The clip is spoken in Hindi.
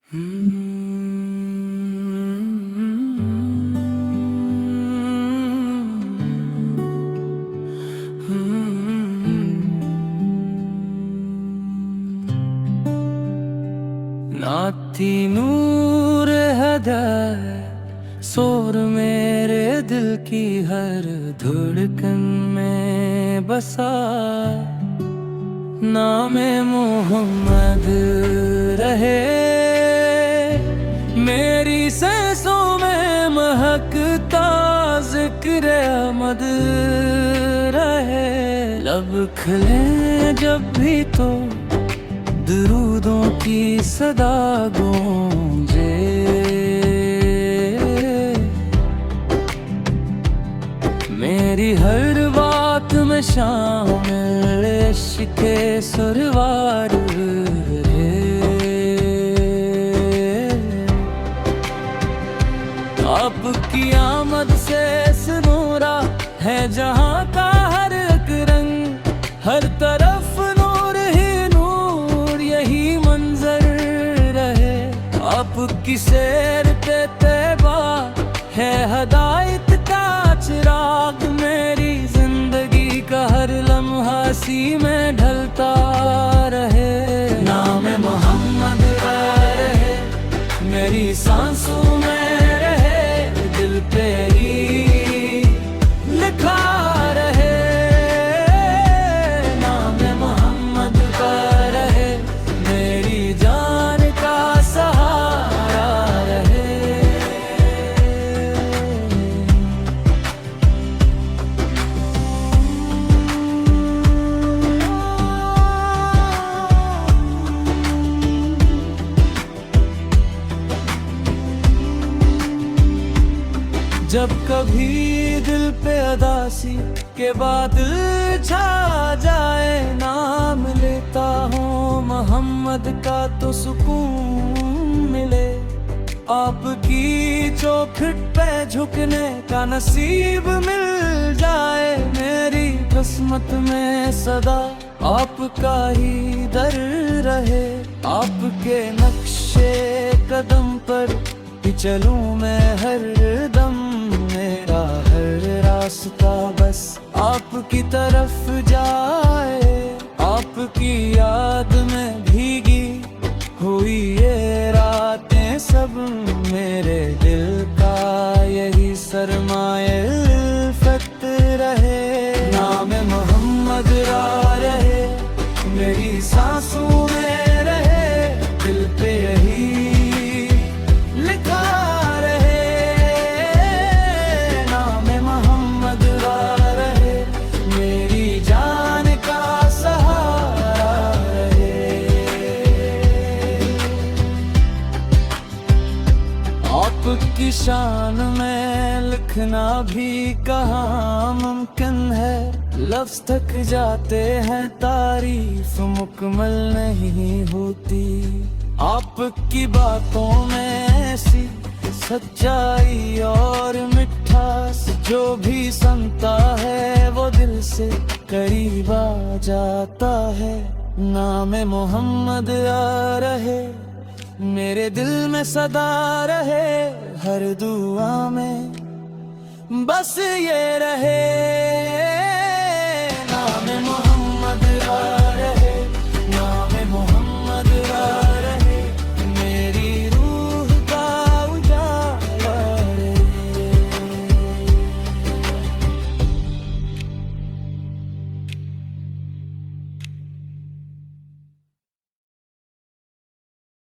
नाती नूर हृदय शोर मेरे दिल की हर धड़कन में बसा। नामे मोहम्मद रहे मेरी सांसों में महकता, जिक्र अहमद रहे। लब खिले जब भी तो दुरूदों की सदा गूंजे। मेरी हर बात में शामिल इश्क़ सुरवार है। आपकी आमद से सुनूरा है जहां का हर एक रंग, हर तरफ नूर ही नूर, यही मंजर रहे। आपकी सैर पे तैबा है हदायत का चिराग, मेरी जिंदगी का हर लम्हा सी में ढलता रहे। नाम मोहम्मद रहे मेरी सांसों में रहे, दिल पे ही लिखा रहे। नाम मोहम्मद रहे मेरी जान का सहारा रहे। जब कभी दिल पे अदासी के बादल छा जाए, नाम लेता हूँ मोहम्मद का तो सुकून मिले। आपकी चौखट पे झुकने का नसीब मिल जाए, मेरी किस्मत में सदा आपका ही दर रहे। आपके नक्शे कदम पर ही चलूं मैं हर दम, मेरा हर रास्ता बस आपकी तरफ जाए। आपकी याद में भीगी हुई ये रातें सब, मेरे दिल का यही सरमाए इल्फत रहे। नाम मोहम्मद रहे मेरी सांसों में रहे, दिल पे यही लिखा रहे। नाम मोहम्मद रहे मेरी जान का सहारा रहे। आपकी शान में लिखना भी कहाँ मुमकिन है, लफ्ज़ थक जाते हैं तारीफ मुकम्मल नहीं होती। आपकी बातों में ऐसी सच्चाई और मिठास, जो भी सुनता है वो दिल से करीब आ जाता है। नाम मोहम्मद रहे मेरे दिल में सदा रहे, हर दुआ में बस ये रहे। नाम मोहम्मद